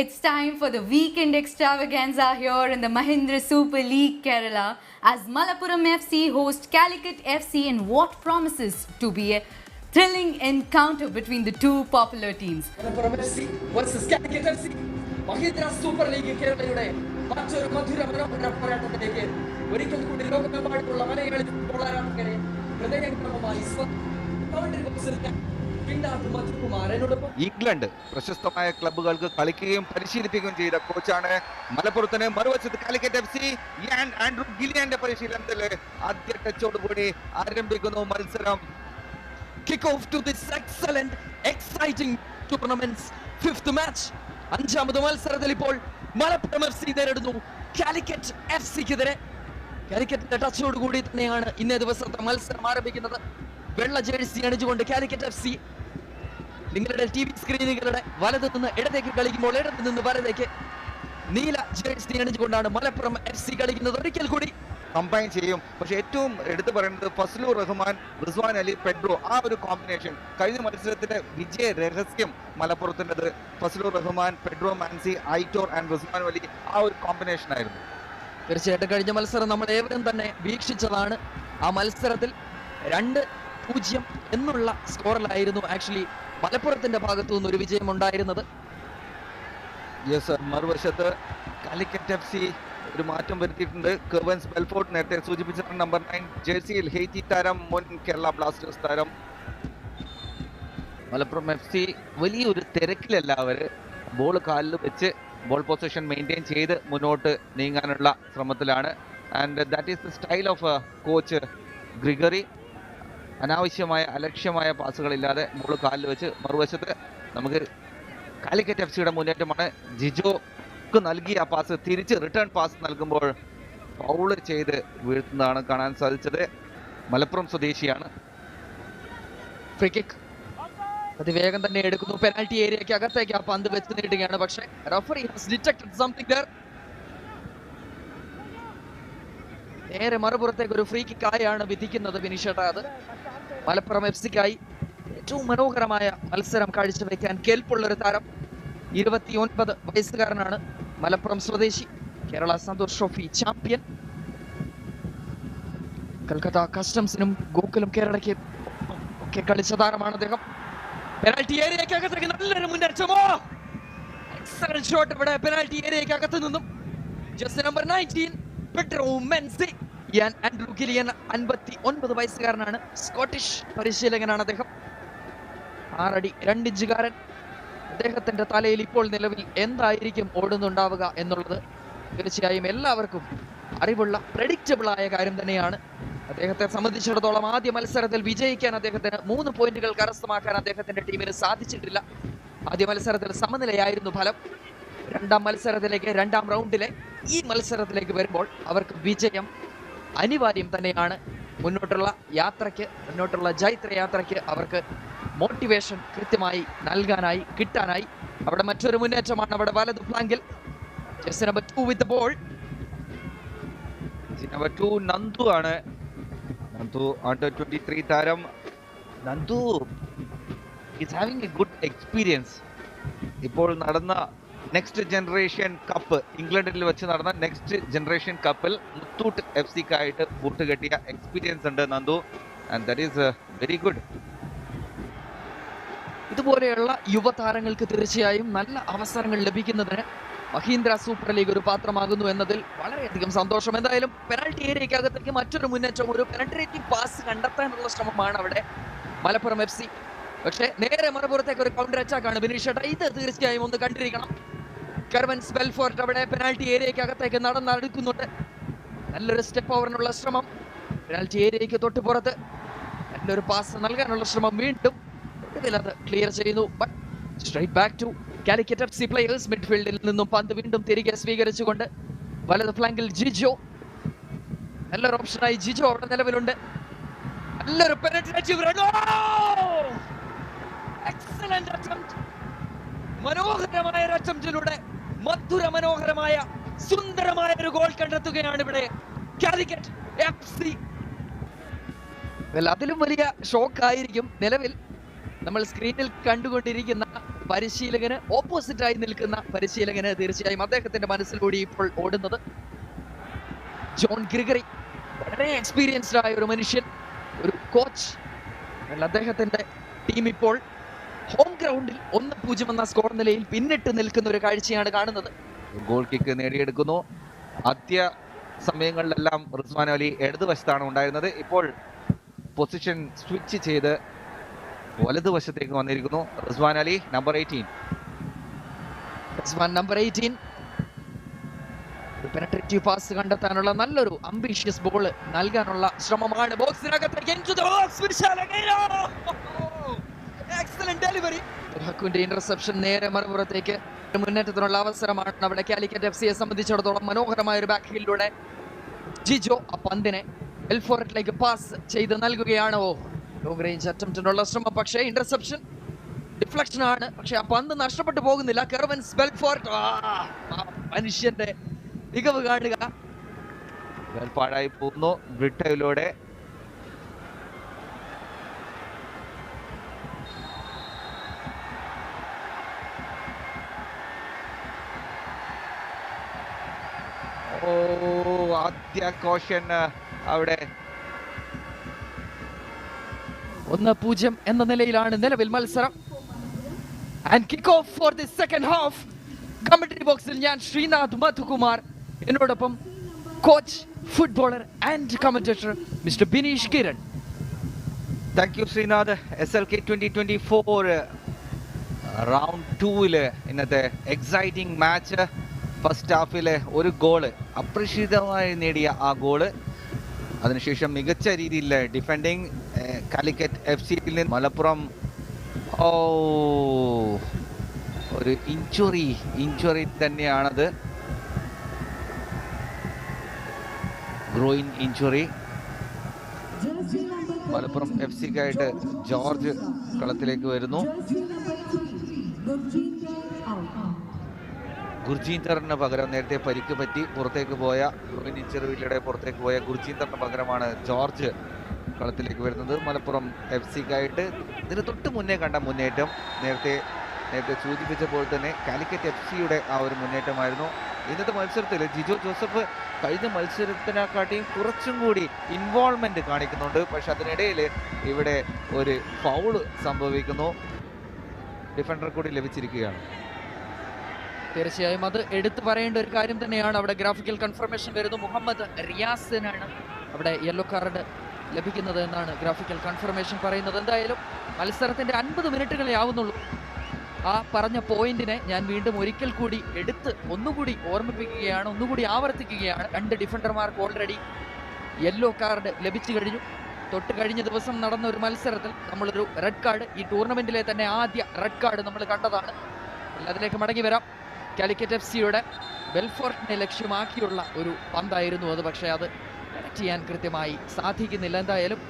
It's time for the weekend extravaganza here in the Mahindra Super League Kerala as Malappuram FC host Calicut FC in what promises to be a thrilling encounter between the two popular teams. Malappuram FC versus Calicut FC. Mahindra Super League കേരളയുടെ മറ്റൊരു മധുര മനോഹര പോരാട്ടത്തിലേക്ക് ഒരിക്കൽ കൂടി ലോകമെമ്പാടുമുള്ള Malayali football ആരാധകരെ ഹൃദയംഗമമായി England പ്രശസ്തമായ ക്ലബ്ബുകൾക്ക് കളിക്കുകയും പരിശീലിപ്പിക്കുകയും ചെയ്ത കോച്ചാണ് മലപ്പുറത്തിന് മറുവശത്ത് കാലിക്കറ്റ് എഫ് സി ആൻഡ്രൂ ഗിലിയാന്റെ പരിശീലനത്തിൽ ആദ്യ ടച്ചോടുകൂടി ആരംഭിക്കുന്നു മത്സരം. Kick off to this excellent, exciting tournament's fifth match. അഞ്ചാമത് മത്സരത്തിൽ ഇപ്പോൾ മലപ്പുറം എഫ് സി നേരിടുന്നു കാലിക്കറ്റ് എഫ് സിക്കെതിരെ. കാലിക്കറ്റിന്റെ ടച്ചോടുകൂടി തന്നെയാണ് ഇന്നേ ദിവസത്തെ മത്സരം ആരംഭിക്കുന്നത്. വെള്ള ജേഴ്സി അണിഞ്ഞുകൊണ്ട് കാലിക്കറ്റ് എഫ് സി നിങ്ങളുടെ ടി വി സ്ക്രീനുകളുടെ വലത് നിന്ന് ഇടത്തേക്ക് കളിക്കുമ്പോൾ ഇടത് നിന്ന് വലതേക്ക് നീല ജേഴ്സി അണിഞ്ഞുകൊണ്ടാണ് മലപ്പുറം എഫ് സി കളിക്കുന്നത്. ഒരിക്കൽ കൂടി കമ്പൈൻ ചെയ്യും. പക്ഷെ ഏറ്റവും എടുത്തു പറയുന്നത് ഫസ്ലൂർ റഹ്മാൻ, റിസ്വാൻ അലി, പെഡ്രോ, ആ ഒരു കോമ്പിനേഷൻ കഴിഞ്ഞ മത്സരത്തിന്റെ വിജയ രഹസ്യം മലപ്പുറത്തിൻ്റെത് ഫസ്ലൂർ റഹ്മാൻ, പെഡ്രോ മാൻസി, ഐറ്റോർ ആൻഡ് റിസ്വാൻ അലി, ആ ഒരു കോമ്പിനേഷൻ ആയിരുന്നു. തീർച്ചയായിട്ടും കഴിഞ്ഞ മത്സരം നമ്മൾ ഏവരും തന്നെ വീക്ഷിച്ചതാണ്. ആ മത്സരത്തിൽ 2-0 എന്നുള്ള സ്കോറിലായിരുന്നു ആക്ച്വലി മലപ്പുറത്തിന്റെ ഭാഗത്തു നിന്ന് ഒരു വിജയം ഉണ്ടായിരുന്നത്. യെസ്, മറുവശത്ത് കാലിക്കറ്റ് എഫ് സി ഒരു മാറ്റം വരുത്തിയിട്ടുണ്ട്. കെർവൻസ് ബെൽഫോർട്ട് നേരത്തെ സൂചിപ്പിച്ച നമ്പർ 9 ജേഴ്സിയിൽ ഹെയ്റ്റി താരം, മുൻ കേരള ബ്ലാസ്റ്റേഴ്സ് താരം. മലപ്പുറം എഫ് സി വലിയൊരു തിരക്കിലല്ല, അവര് ബോൾ കാലിൽ വെച്ച് ബോൾ പൊസിഷൻ മെയിൻറ്റെയിൻ ചെയ്ത് മുന്നോട്ട് നീങ്ങാനുള്ള ശ്രമത്തിലാണ്. And that is the style of coach Gregory. അനാവശ്യമായ അലക്ഷ്യമായ പാസുകളില്ലാതെ ബോൾ കാലിൽ വെച്ച്. മറുവശത്ത് നമുക്ക് കാലിക്കറ്റ് എഫ് സിയുടെ മുന്നേറ്റമാണ്. ജിജോക്ക് നൽകിയ പാസ് തിരിച്ച് റിട്ടേൺ പാസ് നൽകുമ്പോൾ ഫൗള് ചെയ്ത് വീഴ്ത്തുന്നതാണ് കാണാൻ സാധിച്ചത്. മലപ്പുറം സ്വദേശിയാണ്. ഫ്രീ കിക്ക് അതിവേഗം തന്നെ എടുക്കുന്നു. പെനാൽറ്റി ഏരിയയ്ക്ക് അകത്തേക്ക് ആ പന്ത് വെച്ച് നീട്ടുകയാണ്. പക്ഷേ referee has detected something there. നേരെ മറുപുറത്തേക്ക് ഒരു ഫ്രീ കിക്ക് ആയാണ് വിധിക്കുന്നത് വിനിഷേട്ട. അത് മലപ്പുറം എഫ് സിക്കായി ഏറ്റവും മനോഹരമായ മത്സരം കാഴ്ചവെക്കാൻ കെൽപ്പുള്ള ഒരു താരം. 29 വയസ്സുകാരനാണ്. മലപ്പുറം സ്വദേശി, കേരള സന്തോഷ് ട്രോഫി ചാമ്പ്യൻ. കൽക്കത്ത കസ്റ്റംസിനും ഗോകുലം കേരളയ്ക്ക് ഒക്കെ കളിച്ച താരമാണ് അദ്ദേഹം. പെനാൽറ്റി ഏരിയയ്ക്ക് അകത്തേക്ക് നല്ലൊരു മുന്നേറ്റമോ! എക്സലന്റ് ഷോട്ട് ഇവിടെ പെനാൽറ്റി ഏരിയയ്ക്ക് അകത്ത് നിന്നും. Just number 19 Pedro Mensi. Andrew Gillian 59 വയസ്സുകാരനാണ്. സ്കോട്ടിഷ് പരിശീലകനാണ് അദ്ദേഹം. 6 അടി 2 ഇഞ്ചുകാരൻ. അദ്ദേഹത്തിന്റെ തലയിൽ ഇപ്പോൾ നിലവിൽ എന്തായിരിക്കും ഓടുന്നുണ്ടാവുക എന്നുള്ളത് തീർച്ചയായും എല്ലാവർക്കും അറിവുള്ള പ്രെഡിക്റ്റബിൾ ആയ കാര്യം തന്നെയാണ്. അദ്ദേഹത്തെ സംബന്ധിച്ചിടത്തോളം ആദ്യ മത്സരത്തിൽ വിജയിക്കാൻ അദ്ദേഹത്തിന് 3 പോയിന്റുകൾ കരസ്ഥമാക്കാൻ അദ്ദേഹത്തിന്റെ ടീമിന് സാധിച്ചിട്ടില്ല. ആദ്യ മത്സരത്തിൽ സമനിലയായിരുന്നു ഫലം. രണ്ടാം മത്സരത്തിലേക്ക്, രണ്ടാം റൗണ്ടിലെ ഈ മത്സരത്തിലേക്ക് വരുമ്പോൾ അവർക്ക് വിജയം അനിവാര്യം തന്നെയാണ്. മുന്നോട്ടുള്ള യാത്രയ്ക്ക്, മുന്നോട്ടുള്ള ജൈത്രയാത്രയ്ക്ക് അവർക്ക് മോട്ടിവേഷൻ കൃത്യമായി നൽകാനായി, കിട്ടാനായി. അവിടെ മറ്റൊരു മുന്നേറ്റമാണ് അവിടെ വലത് ഫ്ലാങ്കിൽ. Just number 2 with ball. Number 2 Nandu ആണ്. നന്ദു അണ്ടർ 23 താരം. Nandu is having a good experience. ഇപ്പോൾ നടന്ന നെക്സ്റ്റ് ജനറേഷൻ കപ്പ്, ഇംഗ്ലണ്ടിൽ വെച്ച് നടന്ന നെക്സ്റ്റ് ജനറേഷൻ കപ്പിൽ മുത്തൂട്ട് എഫ് സിക്കായിട്ട് കൂട്ടുകെട്ടിയ എക്സ്പീരിയൻസ് ഉണ്ട് Nandu. And that is very good. ഇതുപോലെയുള്ള യുവതാരങ്ങൾക്ക് തീർച്ചയായും നല്ല അവസരങ്ങൾ ലഭിക്കുന്നതിന് മഹീന്ദ്ര സൂപ്പർ ലീഗ് ഒരു പാത്രമാകുന്നു എന്നതിൽ വളരെയധികം സന്തോഷം. എന്തായാലും പെനാൽറ്റി ഏരിയയ്ക്ക് അകത്തേക്ക് മറ്റൊരു മുന്നേറ്റം, ഒരു പെനട്രേറ്റിംഗ് പാസ് കണ്ടെത്താനുള്ള ശ്രമമാണ് അവിടെ മലപ്പുറം എഫ് സി. പക്ഷേ നേരെ മറുപുറത്തേക്ക് ഒരു കൗണ്ടർ അറ്റാക്ക് ആണ് ബിനീഷേട്ട. ഇത് തീർച്ചയായും ഒന്ന് കണ്ടിരിക്കണം. കെർവൻസ് ബെൽഫോർട്ട് അവിടെ പെനാൽറ്റി ഏരിയയ്ക്ക് അകത്തേക്ക് നടന്നെടുക്കുന്നുണ്ട്. നല്ലൊരു സ്റ്റെപ്പ് ഓവറിനുള്ള ശ്രമം. പെനാൽറ്റി ഏരിയയ്ക്ക് തൊട്ട് പുറത്ത് നല്ലൊരു പാസ് നൽകാനുള്ള ശ്രമം. വീണ്ടും അത് ക്ലിയർ ചെയ്യുന്നു. But straight back to Calicut F C players. മിഡ്ഫീൽഡിൽ നിന്നും പന്ത് വീണ്ടും തിരികെ സ്വീകരിച്ചുകൊണ്ട് വലത് ഫ്ലാങ്കിൽ ജിജോ. നല്ലൊരു ഓപ്ഷനായി ജിജോ അവിടെ നിലവിലുണ്ട്. നല്ലൊരു പെനട്രേറ്റീവ് റൺ. Excellent attempt. മനോഹരമായ ഒരു അറ്റംപ്റ്റിലൂടെ മധുര മനോഹരമായ സുന്ദരമായ ഒരു ഗോൾ കണ്ടെത്തുകയാണ് ഇവിടെ കാലിക്കറ്റ് എഫ് സി. അതിലും വലിയ ഷോക്ക് ആയിരിക്കും നിലവിൽ നമ്മൾ സ്ക്രീനിൽ കണ്ടുകൊണ്ടിരിക്കുന്ന പരിശീലകന് ഓപ്പോസിറ്റ് ആയി നിൽക്കുന്ന പരിശീലകന് തീർച്ചയായും അദ്ദേഹത്തിന്റെ മനസ്സിലൂടെ ഇപ്പോൾ ഓടുന്നത് ജോൺ ഗ്രിഗറി. വളരെ എക്സ്പീരിയൻസ്ഡ് ആയ ഒരു മനുഷ്യൻ, ഒരു കോച്ച്. അദ്ദേഹത്തിന്റെ ടീം ഇപ്പോൾ ഹോം ഗ്രൗണ്ടിൽ 1-0 എന്ന സ്കോർ നിലയിൽ പിന്നിട്ട് നിൽക്കുന്ന ഒരു കാഴ്ചയാണ് കാണുന്നത്. ഗോൾ കിക്ക് നേടിയെടുക്കുന്നു. ആദ്യ സമയങ്ങളിലെല്ലാം റിസ്വാൻ അലി ഇടതുവശത്താണ് ഉണ്ടായിരുന്നത്. ഇപ്പോൾ പൊസിഷൻ സ്വിച്ച് ചെയ്ത് വലതുവശത്തേക്ക് വന്നിരിക്കുന്നു Rizwan Ali, number 18. Rizwan number 18 penetrative pass കണ്ടെത്താനുള്ള നല്ലൊരു അംബീഷ്യസ് ബോൾ നൽകാനുള്ള ശ്രമമാണ്. ബോക്സിനകത്തേക്ക് എക്സലന്റ് ഡെലിവറി. ഇന്റർസെപ്ഷൻ നേരെ മറുപുറത്തേക്ക് മുന്നേറ്റത്തിനുള്ള അവസരമാണ് അവിടെ കാലിക്കറ്റ് എഫ്സിയെ സംബന്ധിച്ചിടത്തോളം. മനോഹരമായ ഒരു ബാക്ക് ഹീലിലൂടെ ജിജോ ആ പന്തിനെ എൽഫോർട്ടിലേക്ക് പാസ് ചെയ്ത് നൽകുകയാണോ. ലോങ് റേഞ്ച് അറ്റംപ്റ്റിനുള്ള ശ്രമം, പക്ഷേ ഇന്റർസെപ്ഷൻ ഡിഫ്ലക്ഷൻ ആണ്. പക്ഷെ ആ പന്ത് നഷ്ടപ്പെട്ടു പോകുന്നില്ല. കെർവിൻസ് ബെൽഫോർട്ട് മനുഷ്യന്റെ മികവ് കാണുക. പാഴായി പോകുന്നു ബ്രിട്ടയിലൂടെ. ആദ്യ കോഷൻ അവിടെ. 1-0 എന്ന നിലയിലാണ് നിലവിൽ മത്സരം. And kick off for the second half. Commentary ബോക്സിൽ ഞാൻ ശ്രീനാഥ് മധുകുമാർ, എന്നോടൊപ്പം coach, footballer and commentator mister Bineesh Kiran. Thank you Sreenath. SLK 2024 round 2 ഇന്നത്തെ എക്സൈറ്റിംഗ് മാച്ച്. ഫസ്റ്റ് ഹാഫിലെ ഒരു ഗോള് അപ്രതീക്ഷിതമായി നേടിയ ആ ഗോള്, അതിനുശേഷം മികച്ച രീതിയിൽ ഡിഫെൻഡിങ് കാലിക്കറ്റ് FC-യിൽ നിന്ന് മലപ്പുറം ഒരു ഇഞ്ചുറി തന്നെയാണത്. Groin injury. മലപ്പുറം FC-ക്കായിട്ട് ജോർജ് കളത്തിലേക്ക് വരുന്നു. ഗുർജീന്ദറിന് പകരം നേരത്തെ പരിക്ക് പറ്റി പുറത്തേക്ക് പോയ ഗ്രോയിൻ ഇഞ്ചുറിയിലൂടെ പുറത്തേക്ക് പോയ ഗുർജീന്ദറിന് പകരമാണ് ജോർജ് കളത്തിലേക്ക് വരുന്നത്. മലപ്പുറം FC-ക്കായിട്ട് ഇതിന് തൊട്ട് മുന്നേ കണ്ട മുന്നേറ്റം നേരത്തെ സൂചിപ്പിച്ചപ്പോൾ തന്നെ കാലിക്കറ്റ് FC-യുടെ ആ ഒരു മുന്നേറ്റമായിരുന്നു. ഇന്നത്തെ മത്സരത്തിൽ ജിജോ ജോസഫ് കഴിഞ്ഞ മത്സരത്തിനെക്കാട്ടിയും കുറച്ചും കൂടി ഇൻവോൾവ്മെന്റ് കാണിക്കുന്നുണ്ട്. പക്ഷെ അതിനിടയിൽ ഇവിടെ ഒരു ഫൗള് സംഭവിക്കുന്നു. ഡിഫൻഡർ കൂടി ലഭിച്ചിരിക്കുകയാണ്. തീർച്ചയായും അത് എടുത്തു പറയേണ്ട ഒരു കാര്യം തന്നെയാണ്. അവിടെ ഗ്രാഫിക്കൽ കൺഫർമേഷൻ വരുന്നു. മുഹമ്മദ് റിയാസിനാണ് അവിടെ യെല്ലോ കാർഡ് ലഭിക്കുന്നത് എന്നാണ് ഗ്രാഫിക്കൽ കൺഫർമേഷൻ പറയുന്നത്. എന്തായാലും മത്സരത്തിന്റെ 50 മിനിറ്റുകളെ ആവുന്നുള്ളൂ. ആ പറഞ്ഞ പോയിന്റിനെ ഞാൻ വീണ്ടും ഒരിക്കൽ കൂടി ഒന്നുകൂടി ഓർമ്മിപ്പിക്കുകയാണ്, ഒന്നുകൂടി ആവർത്തിക്കുകയാണ്. 2 ഡിഫൻഡർമാർക്ക് ഓൾറെഡി യെല്ലോ കാർഡ് ലഭിച്ചു കഴിഞ്ഞു. തൊട്ട് കഴിഞ്ഞ ദിവസം നടന്ന ഒരു മത്സരത്തിൽ നമ്മളൊരു റെഡ് കാർഡ്, ഈ ടൂർണമെന്റിലെ തന്നെ ആദ്യ റെഡ് കാർഡ് നമ്മൾ കണ്ടതാണ്. അതിലേക്ക് മടങ്ങി വരാം. കാലിക്കറ്റ് FC-യുടെ ബെൽഫോർട്ടിനെ ലക്ഷ്യമാക്കിയുള്ള ഒരു പന്തായിരുന്നു അത്. പക്ഷേ അത് കണക്ട് ചെയ്യാൻ കൃത്യമായി സാധിക്കുന്നില്ല. എന്തായാലും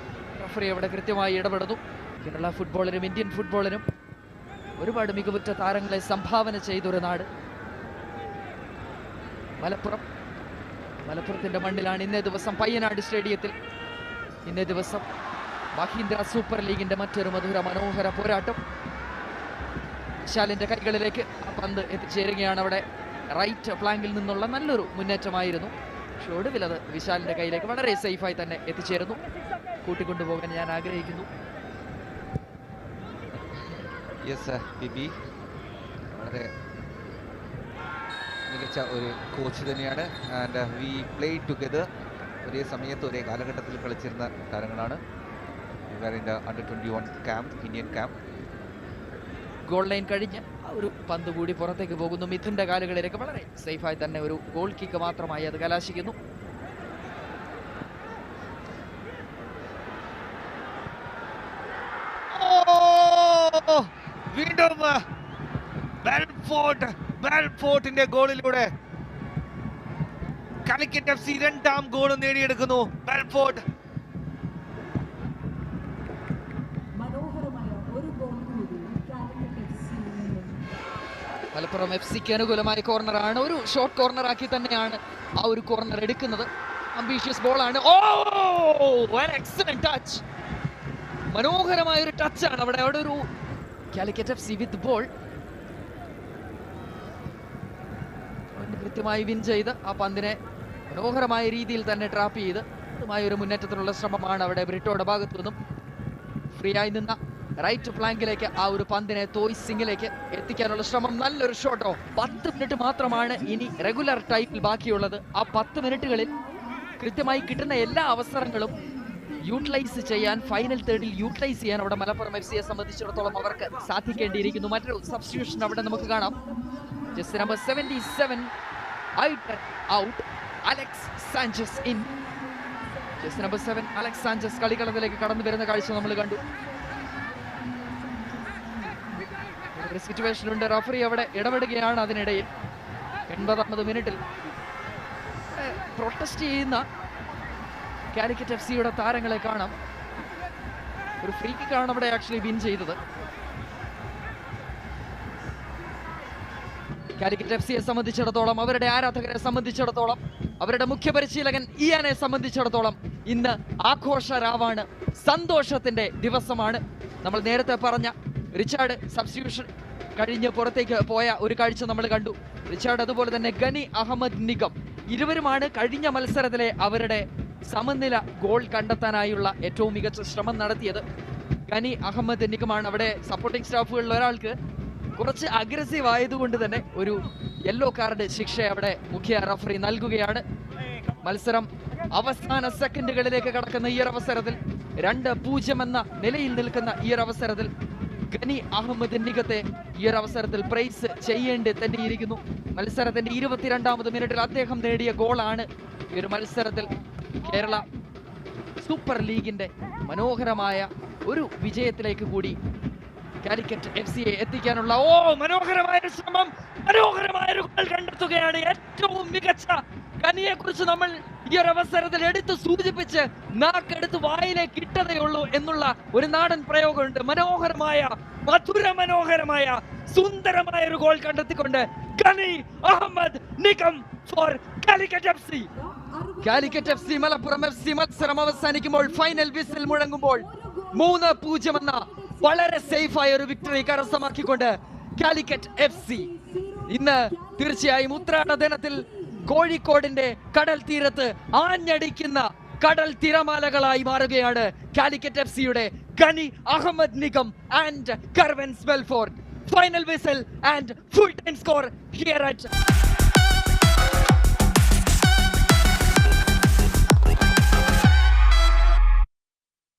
റഫറി അവിടെ കൃത്യമായി ഇടപെടുന്നു. കേരള ഫുട്ബോളിനും ഇന്ത്യൻ ഫുട്ബോളിനും ഒരുപാട് മികവുറ്റ താരങ്ങളെ സംഭാവന ചെയ്തൊരു നാട് മലപ്പുറത്തിന്റെ മണ്ണിലാണ്. ഇന്നേ ദിവസം പയ്യനാട് സ്റ്റേഡിയത്തിൽ ഇന്നേ ദിവസം മഹീന്ദ്ര സൂപ്പർ ലീഗിന്റെ മറ്റൊരു മനോഹര പോരാട്ടം. വിശാലിന്റെ കൈകളിലേക്ക് ആ പന്ത് എത്തിച്ചേരുകയാണ്. അവിടെ റൈറ്റ് ഫ്ലാങ്കിൽ നിന്നുള്ള നല്ലൊരു മുന്നേറ്റമായിരുന്നു. പക്ഷെ ഒടുവിൽ അത് വിശാലിന്റെ കയ്യിലേക്ക് വളരെ സേഫായി തന്നെ എത്തിച്ചേരുന്നു. കൂട്ടിക്കൊണ്ടുപോകാൻ ഞാൻ ആഗ്രഹിക്കുന്നു. വളരെ മികച്ച ഒരു കോച്ച് തന്നെയാണ്. And we play together. ഒരേ സമയത്ത് ഒരേ കാലഘട്ടത്തിൽ കളിച്ചിരുന്ന താരങ്ങളാണ്. Under 21 camp, Indian camp. Goal line കഴിഞ്ഞ് ആ ഒരു പന്ത് കൂടി പുറത്തേക്ക് പോകുന്നു. മിഥുന്റെ കാലുകളിലേക്ക് വളരെ സേഫായി തന്നെ ഒരു ഗോൾ കിക്ക് മാത്രമായി അത് കലാശിക്കുന്നു. വീണ്ടും ബെൽഫോർട്ടിന്റെ ഗോളിലൂടെ കാലിക്കറ്റ് FC 2ാം ഗോൾ നേടിയെടുക്കുന്നു. ബെൽഫോർട്ട് മലപ്പുറം FC-ക്ക് അനുകൂലമായ കോർണറാണ്. ഒരു ഷോർട്ട് കോർണറാക്കി തന്നെയാണ് ആ ഒരു കോർണർ എടുക്കുന്നത്. അംബീഷ്യസ് ബോളാണ്. Excellent touch. മനോഹരമായ ഒരു ടച്ചാണ് അവിടെ ഒരു കാലിക്കറ്റ് FC വിത്ത് ബോൾ. കൃത്യമായി വിൻ ചെയ്ത് ആ പന്തിനെ മനോഹരമായ രീതിയിൽ തന്നെ ട്രാപ്പ് ചെയ്ത് ഒരു മുന്നേറ്റത്തിനുള്ള ശ്രമമാണ് അവിടെ ബ്രിട്ടോയുടെ ഭാഗത്തു നിന്നും. ഫ്രീ ആയി നിന്ന റൈറ്റ് ഫ്ലാങ്കിലേക്ക് ആ ഒരു പന്തിനെ തോയ് സിംഗിലേക്ക് എത്തിക്കാനുള്ള ശ്രമം. നല്ലൊരു ഷോട്ടോ. 10 മിനിറ്റ് മാത്രമാണ് ഇനി റെഗുലർ ടൈമിൽ ബാക്കിയുള്ളത്. ആ 10 മിനിറ്റുകളിൽ കൃത്യമായി കിട്ടുന്ന എല്ലാ അവസരങ്ങളും യൂട്ടിലൈസ് ചെയ്യാൻ, ഫൈനൽ തേർഡിൽ യൂട്ടിലൈസ് ചെയ്യാൻ അവിടെ മലപ്പുറം FC യെ സംബന്ധിച്ചിടത്തോളം അവർക്ക് സാധിക്കേണ്ടിയിരിക്കുന്നു. മറ്റൊരു സബ്സ്റ്റിറ്റ്യൂഷൻ അവിടെ നമുക്ക് കാണാം. Just number 77 out, Alex Sanchez in. Just number 7 Alex Sanchez കളിക്കളത്തിലേക്ക് കടന്നു വരുന്ന കാഴ്ച നമ്മൾ കണ്ടു. ഒരു സിറ്റുവേഷൻ ഉണ്ട്, റഫറി അവിടെ ഇടപെടുകയാണ്. അതിനിടയിൽ 80ാമത് മിനിറ്റിൽ പ്രൊട്ടസ്റ്റ് ചെയ്യുന്ന കാലിക്കറ്റ് FC യുടെ താരങ്ങളെ കാണാം. ഒരു ഫ്രീ കിക്കാണ് അവിടെ ആക്ച്വലി വിൻ ചെയ്തത്. കാലിക്കറ്റ് FC യെ സംബന്ധിച്ചിടത്തോളം, അവരുടെ ആരാധകരെ സംബന്ധിച്ചിടത്തോളം, അവരുടെ മുഖ്യ പരിശീലകൻ ഇയാനെ സംബന്ധിച്ചിടത്തോളം ഇന്ന് ആഘോഷരാവാണ്, സന്തോഷത്തിന്റെ ദിവസമാണ്. നമ്മൾ നേരത്തെ പറഞ്ഞ റിച്ചാർഡ് സബ്സ്റ്റിറ്റ്യൂഷൻ കഴിഞ്ഞ് പുറത്തേക്ക് പോയ ഒരു കാഴ്ച നമ്മൾ കണ്ടു. റിച്ചാർഡ്, അതുപോലെ തന്നെ ഗനി അഹമ്മദ് നിഗം, ഇരുവരുമാണ് കഴിഞ്ഞ മത്സരത്തിലെ അവരുടെ സമനില ഗോൾ കണ്ടെത്താനായുള്ള ഏറ്റവും മികച്ച ശ്രമം നടത്തിയത്. ഗനി അഹമ്മദ് നിഗമാണ് അവിടെ സപ്പോർട്ടിംഗ് സ്റ്റാഫുകളിൽ ഒരാൾക്ക് കുറച്ച് അഗ്രസീവ് ആയതുകൊണ്ട് തന്നെ ഒരു യെല്ലോ കാർഡ് ശിക്ഷ അവിടെ മുഖ്യ റഫറി നൽകുകയാണ്. മത്സരം അവസാന സെക്കൻഡുകളിലേക്ക് കടക്കുന്ന ഈ ഒരു അവസരത്തിൽ 2-0 എന്ന നിലയിൽ നിൽക്കുന്ന ഈ ഒരു അവസരത്തിൽ ഗനി അഹമ്മദ് നിഗത്തെ ഈ ഒരു അവസരത്തിൽ പ്രൈസ് ചെയ്യേണ്ടി തന്നെയിരിക്കുന്നു. മത്സരത്തിന്റെ 22ാമത് മിനിറ്റിൽ അദ്ദേഹം നേടിയ ഗോളാണ് ഈ ഒരു മത്സരത്തിൽ കേരള സൂപ്പർ ലീഗിന്റെ മനോഹരമായ ഒരു വിജയത്തിലേക്ക് കൂടി കാലിക്കറ്റ് FC യെ എത്തിക്കാനുള്ള മനോഹരമായ ഒരു ശ്രമം, മനോഹരമായ ഒരു ഗോൾ കണ്ടെത്തുകയാണ്. ഏറ്റവും മികച്ച ഗനിയെ കുറിച്ച് നമ്മൾ ഈ ഒരു അവസരത്തിൽ എടുത്ത് സൂചിപ്പിച്ച് നാക്കെടുത്ത് വായിലേക്ക് ഇട്ടതേ ഉള്ളൂ എന്നുള്ള ഒരു നാടൻ പ്രയോഗമുണ്ട്. മനോഹരമായ, മനോഹരമായ, സുന്ദരമായ ഒരു ഗോൾ കണ്ടെത്തിക്കൊണ്ട് Ghani Ahmed Nigam for Calicut FC. Calicut FC Malappuram FC മത്സരം അവസാനിക്കുമ്പോൾ, ഫൈനൽ വിസിൽ മുഴങ്ങുമ്പോൾ 3-0 എന്ന വളരെ സേഫ് ആയ ഒരു വിക്ടറി കരസ്ഥമാക്കിക്കൊണ്ട് കാലിക്കറ്റ് FC ഇന്ന് തീർച്ചയായും ഉത്രാട ദിനത്തിൽ കോഴിക്കോടിന്റെ കടൽ തീരത്ത് ആഞ്ഞടിക്കുന്ന കടൽ തിരമാലകളായി മാറുകയാണ് കാലിക്കറ്റ് FC യുടെ Ghani Ahmed Nigam and Kervens Belfort. Final whistle and full time score here at